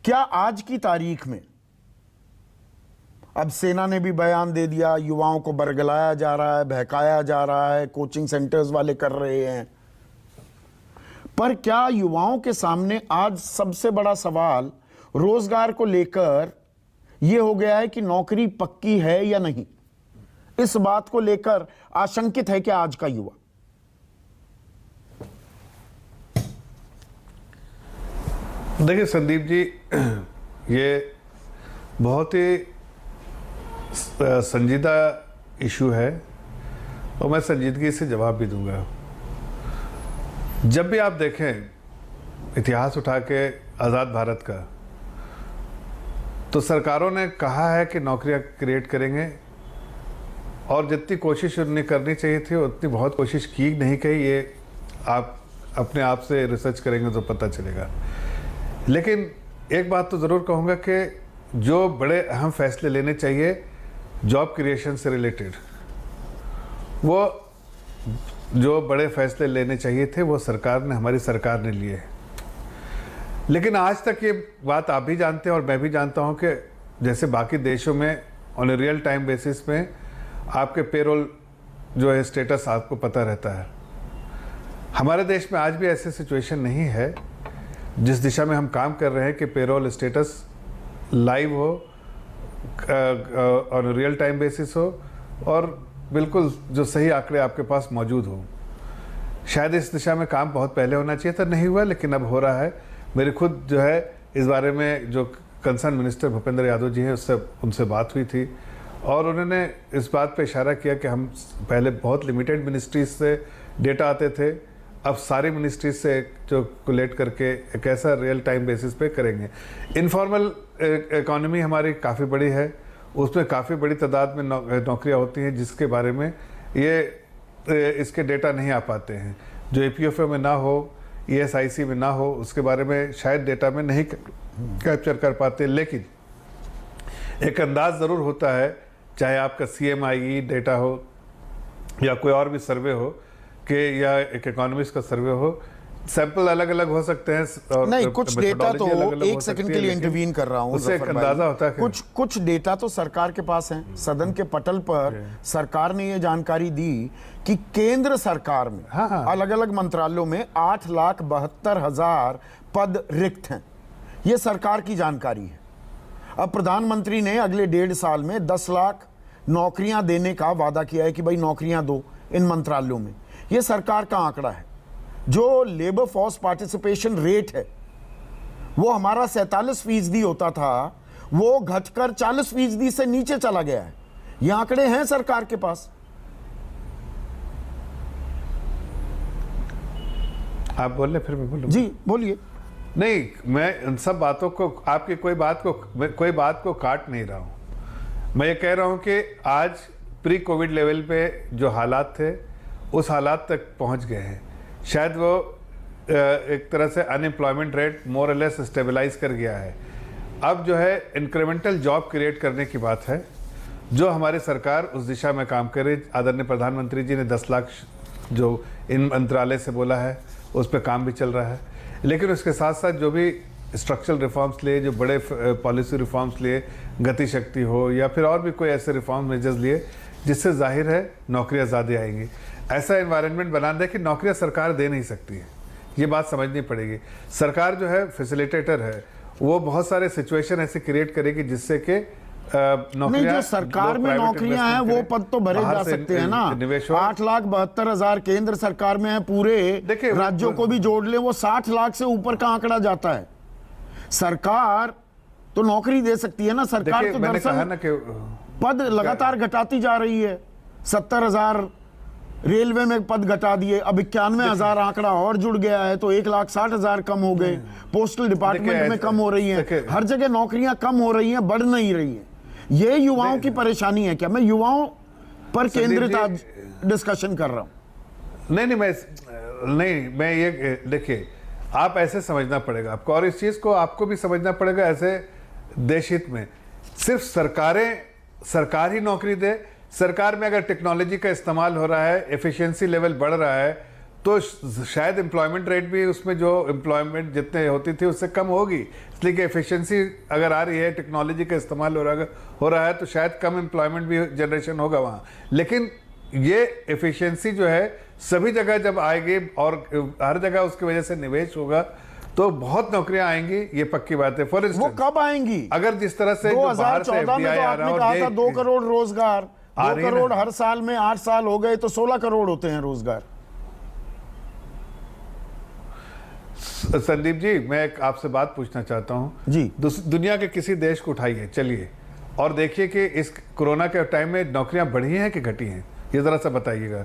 क्या आज की तारीख में, अब सेना ने भी बयान दे दिया, युवाओं को बरगलाया जा रहा है, बहकाया जा रहा है, कोचिंग सेंटर्स वाले कर रहे हैं, पर क्या युवाओं के सामने आज सबसे बड़ा सवाल रोजगार को लेकर यह हो गया है कि नौकरी पक्की है या नहीं? इस बात को लेकर आशंकित है क्या आज का युवा? देखिए संदीप जी, ये बहुत ही संजीदा इशू है और मैं संजीदगी से जवाब भी दूंगा। जब भी आप देखें इतिहास उठा के आज़ाद भारत का, तो सरकारों ने कहा है कि नौकरियां क्रिएट करेंगे और जितनी कोशिश उन्हें करनी चाहिए थी उतनी बहुत कोशिश की नहीं कही। ये आप अपने आप से रिसर्च करेंगे तो पता चलेगा। लेकिन एक बात तो ज़रूर कहूँगा कि जो बड़े अहम फैसले लेने चाहिए जॉब क्रिएशन से रिलेटेड, वो जो बड़े फैसले लेने चाहिए थे वो हमारी सरकार ने लिए। लेकिन आज तक ये बात आप भी जानते हैं और मैं भी जानता हूँ कि जैसे बाकी देशों में on a real time basis में आपके पेरोल जो है स्टेटस आपको पता रहता है। हमारे देश में आज भी ऐसी सिचुएशन नहीं है जिस दिशा में हम काम कर रहे हैं कि पेरोल स्टेटस लाइव हो, ऑन रियल टाइम बेसिस हो और बिल्कुल जो सही आंकड़े आपके पास मौजूद हो। शायद इस दिशा में काम बहुत पहले होना चाहिए था, नहीं हुआ, लेकिन अब हो रहा है। मेरी खुद जो है इस बारे में जो कंसर्न मिनिस्टर भूपेंद्र यादव जी हैं उनसे बात हुई थी और उन्होंने इस बात पे इशारा किया कि हम पहले बहुत लिमिटेड मिनिस्ट्रीज से डेटा आते थे, अब सारी मिनिस्ट्रीज से जो कोलेक्ट करके एक ऐसा रियल टाइम बेसिस पे करेंगे। इनफॉर्मल इकॉनमी हमारी काफ़ी बड़ी है, उसमें काफ़ी बड़ी तादाद में नौकरियां होती हैं जिसके बारे में इसके डेटा नहीं आ पाते हैं। जो EPFO में ना हो, ESIC में ना हो, उसके बारे में शायद डेटा में नहीं कैप्चर कर पाते। लेकिन एक अंदाज ज़रूर होता है, चाहे आपका CMIE डेटा हो या कोई और भी सर्वे हो कि या एक इकोनॉमिस्ट का सर्वे हो, सैंपल अलग अलग हो सकते हैं और नहीं, कुछ डेटा तो एक सेकंड के लिए इंटरवीन कर रहा हूं, उससे एक अंदाजा होता है। कुछ डेटा तो सरकार के पास है। सदन के पटल पर सरकार ने ये जानकारी दी कि केंद्र सरकार में अलग अलग मंत्रालयों में 8,72,000 पद रिक्त हैं। ये सरकार की जानकारी है। अब प्रधानमंत्री ने अगले 1.5 साल में 10 लाख नौकरियां देने का वादा किया है कि भाई नौकरियां दो इन मंत्रालयों में। ये सरकार का आंकड़ा है। जो लेबर फोर्स पार्टिसिपेशन रेट है वो हमारा 47% होता था, वो घटकर 40% से नीचे चला गया है। ये आंकड़े हैं सरकार के पास। आप बोल रहे फिर मैं बोलूं? जी बोलिए। नहीं, मैं उन सब बातों को, आपकी कोई बात को काट नहीं रहा हूं। मैं ये कह रहा हूं कि आज प्री कोविड लेवल पे जो हालात थे उस हालात तक पहुंच गए हैं। शायद वो एक तरह से अनएम्प्लॉयमेंट रेट मोर और लेस स्टेबलाइज कर गया है। अब जो है इंक्रीमेंटल जॉब क्रिएट करने की बात है, जो हमारी सरकार उस दिशा में काम करे। आदरणीय प्रधानमंत्री जी ने 10 लाख जो इन मंत्रालय से बोला है उस पर काम भी चल रहा है। लेकिन उसके साथ साथ जो भी स्ट्रक्चरल रिफॉर्म्स लिए, जो बड़े पॉलिसी रिफॉर्म्स लिए, गति शक्ति हो या फिर और भी कोई ऐसे रिफॉर्म मेजर्स लिए जिससे जाहिर है नौकरियां ज़्यादा आएंगी। ऐसा एनवायरनमेंट बना दे कि नौकरियां सरकार दे नहीं सकती है, ये बात समझनी पड़ेगी। सरकार जो है फैसिलिटेटर है, वो बहुत सारे सिचुएशन ऐसे क्रिएट करेगी जिससे कि नहीं, जो सरकार में नौकरियां हैं वो पद तो भरे जा सकते हैं ना। 8,72,000 केंद्र सरकार में है, पूरे राज्यों को भी जोड़ ले वो 60 लाख से ऊपर का आंकड़ा जाता है। सरकार तो नौकरी दे सकती है ना। सरकार तो दरअसल पद लगातार घटाती जा रही है। 70,000 रेलवे में पद घटा दिए, अब 91,000 आंकड़ा और जुड़ गया है, तो 1,60,000 कम हो गए। पोस्टल डिपार्टमेंट में कम हो रही है, हर जगह नौकरियां कम हो रही हैं, बढ़ नहीं रही है। ये युवाओं की परेशानी है क्या? मैं युवाओं पर केंद्रित आज डिस्कशन कर रहा हूं। नहीं, मैं ये देखिए, आप ऐसे समझना पड़ेगा आपको, और इस चीज को आपको भी समझना पड़ेगा ऐसे देश हित में। सिर्फ सरकार ही नौकरी दे। सरकार में अगर टेक्नोलॉजी का इस्तेमाल हो रहा है, एफिशिएंसी लेवल बढ़ रहा है, तो शायद एम्प्लॉयमेंट रेट भी उसमें जो एम्प्लॉयमेंट जितने होती थी उससे कम होगी, इसलिए कि एफिशिएंसी अगर आ रही है, टेक्नोलॉजी का इस्तेमाल हो रहा है तो शायद कम एम्प्लॉयमेंट भी जनरेशन होगा वहाँ। लेकिन ये एफिशिएंसी जो है सभी जगह जब आएगी और हर जगह उसकी वजह से निवेश होगा तो बहुत नौकरियां आएंगी, ये पक्की बात है। फॉर इंस्टेंस वो कब आएंगी? अगर जिस तरह से 2014 में तो आपने कहा था 2 करोड़ रोजगार, 2 करोड़ हर साल में 8 साल हो गए तो 16 करोड़ होते हैं रोजगार। संदीप जी, मैं एक आपसे बात पूछना चाहता हूं जी। दुनिया के किसी देश को उठाइए, चलिए और देखिए कि इस कोरोना के टाइम में नौकरियां बढ़ी हैं कि घटी हैं, ये जरा सा बताइएगा।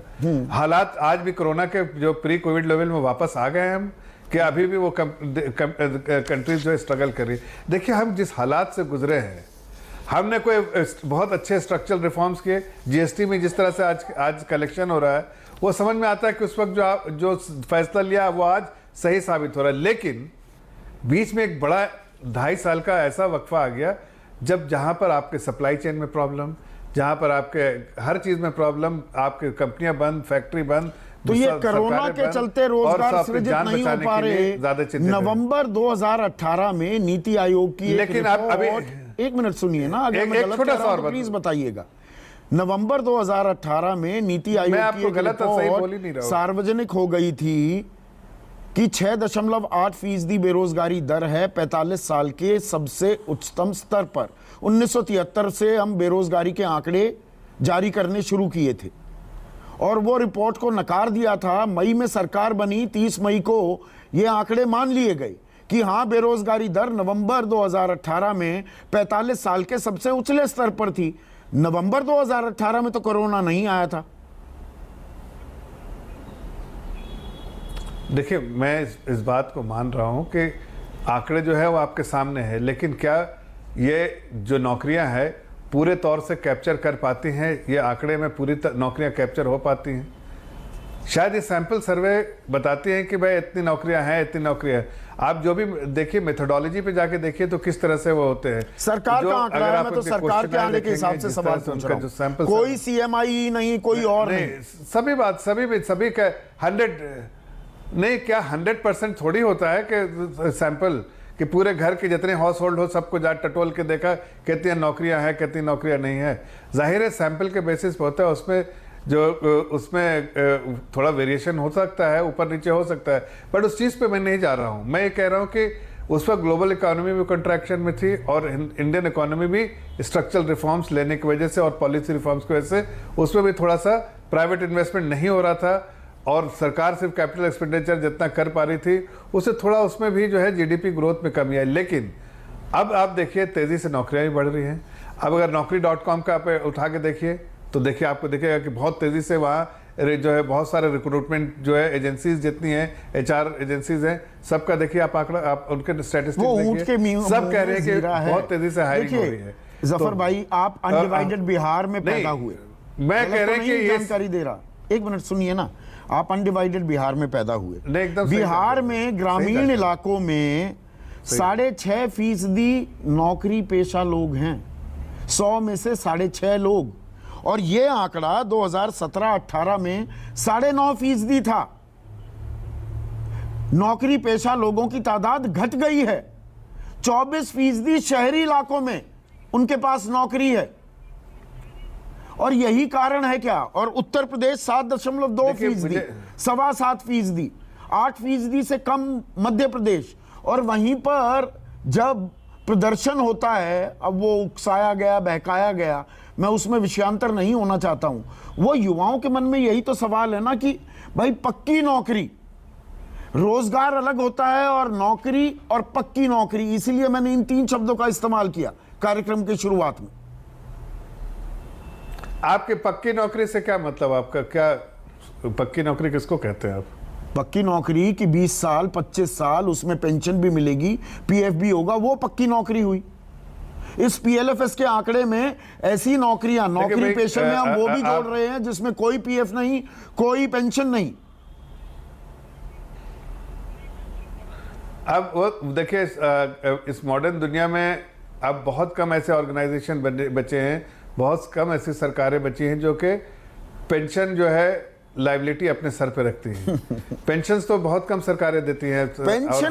हालात आज भी कोरोना के जो प्री कोविड लेवल में वापस आ गए हैं हम, कि अभी भी वो कंट्रीज जो स्ट्रगल कर रही है? देखिए हम जिस हालात से गुजरे हैं, हमने कोई बहुत अच्छे स्ट्रक्चरल रिफॉर्म्स किए, जीएसटी में जिस तरह से आज कलेक्शन हो रहा है वो समझ में आता है कि उस वक्त जो फैसला लिया वो आज सही साबित हो रहा है। लेकिन बीच में एक बड़ा 2.5 साल का ऐसा वक्फा आ गया जब जहां पर आपके सप्लाई चेन में प्रॉब्लम, जहां पर आपके हर चीज में प्रॉब्लम, आपकी कंपनियां बंद, फैक्ट्री बंद, तो ये कोरोना के चलते रोजगार सृजित नहीं हो पा रहे। नवंबर 2018 में नीति आयोग की लेकिन आप अभी एक मिनट सुनिए ना, अगर मैं गलत कह रहा हूं तो प्लीज बताइएगा। नवंबर 2018 में नीति आयोग की एक रिपोर्ट सार्वजनिक हो गई थी कि 6.8% बेरोजगारी दर है 45 साल के सबसे उच्चतम स्तर पर। 1973 से हम बेरोजगारी के आंकड़े जारी करने शुरू किए थे और वो रिपोर्ट को नकार दिया था। मई में सरकार बनी, 30 मई को ये आंकड़े मान लिए गए कि हाँ, बेरोजगारी दर नवंबर 2018 में 45 साल के सबसे उछले स्तर पर थी। नवंबर 2018 में तो कोरोना नहीं आया था। देखिए, मैं इस बात को मान रहा हूं कि आंकड़े जो है वो आपके सामने है, लेकिन क्या ये जो नौकरियां हैं पूरे तौर से कैप्चर कर पाती हैं? ये आंकड़े में पूरी नौकरियां कैप्चर हो पाती हैं? शायद ये सैंपल सर्वे बताती हैं कि भाई इतनी नौकरियां हैं, इतनी नौकरियां। आप जो भी देखिए मेथोडोलॉजी पे जाके देखिए तो किस तरह से वो होते हैं। सरकार का आंकड़ा है, मैं तो सरकार के आंकड़े के हिसाब से सवाल पूछ रहा हूं। कोई सीएमआई नहीं, कोई और नहीं। सभी का 100 नहीं, क्या 100% थोड़ी होता है कि सैंपल कि पूरे घर के जितने हाउस होल्ड हो सबको जा टटोल के देखा कितनी नौकरियां हैं, कितनी नौकरियां नहीं है। जाहिर है सैंपल के बेसिस पे होता है, उसमें थोड़ा वेरिएशन हो सकता है, ऊपर नीचे हो सकता है, बट उस चीज़ पे मैं नहीं जा रहा हूँ। मैं ये कह रहा हूँ कि उस वक्त ग्लोबल इकोनॉमी भी कंट्रैक्शन में थी और इंडियन इकोनॉमी भी स्ट्रक्चरल रिफॉर्म्स लेने की वजह से और पॉलिसी रिफॉर्म्स की वजह से उसमें भी थोड़ा सा प्राइवेट इन्वेस्टमेंट नहीं हो रहा था और सरकार सिर्फ कैपिटल एक्सपेंडिचर जितना कर पा रही थी उससे थोड़ा उसमें भी जो है जीडीपी ग्रोथ में कमी आई। लेकिन अब आप देखिए तेज़ी से नौकरियां भी बढ़ रही हैं। अब अगर Naukri.com का आप उठा के देखिए तो देखिए आपको दिखेगा कि बहुत तेज़ी से वहाँ जो है बहुत सारे रिक्रूटमेंट जो है एजेंसीज जितनी हैं, एचआर एजेंसीज हैं, सबका देखिए आप आंकड़ा, आप उनके स्टैटिस्टिक्स देखिए, सब कह रहे हैं कि बहुत तेज़ी से हायरिंग हो रही है। जफर भाई, आप अनडिवाइडेड बिहार में पैदा हुए, मैं कह रहा हूँ कि जानकारी दे रहा, एक मिनट सुनिए ना, आप अनडिवाइडेड बिहार में पैदा हुए। बिहार में ग्रामीण इलाकों में 6.5% नौकरी पेशा लोग हैं, 100 में से 6.5 लोग, और ये आंकड़ा 2017-18 में 9.5% था। नौकरी पेशा लोगों की तादाद घट गई है। 24% शहरी इलाकों में उनके पास नौकरी है, और यही कारण है क्या? और उत्तर प्रदेश 7.2%, 7.25%, 8% से कम मध्य प्रदेश। और वहीं पर जब प्रदर्शन होता है, अब वो उकसाया गया, बहकाया गया, मैं उसमें विषयांतर नहीं होना चाहता हूं, वो युवाओं के मन में यही तो सवाल है ना कि भाई पक्की नौकरी, रोजगार अलग होता है और नौकरी और पक्की नौकरी, इसलिए मैंने इन 3 शब्दों का इस्तेमाल किया कार्यक्रम की शुरुआत में। आपके पक्की नौकरी से क्या मतलब? आपका क्या पक्की नौकरी किसको कहते हैं आप? पक्की नौकरी की 20 साल 25 साल उसमें पेंशन भी मिलेगी, पीएफ भी होगा, वो पक्की नौकरी हुई। इस पीएलएफएस के आंकड़े में ऐसी नौकरियां, नौकरी पेशे में हम वो भी जोड़ रहे हैं जिसमें कोई पीएफ नहीं, कोई पेंशन नहीं। अब वो देखिए, इस मॉडर्न दुनिया में अब बहुत कम ऐसे ऑर्गेनाइजेशन बचे हैं, बहुत कम ऐसी सरकारें बची हैं जो कि पेंशन जो है लाइबिलिटी अपने सर पे रखती हैं। पेंशन तो बहुत कम सरकारें देती हैं। पेंशन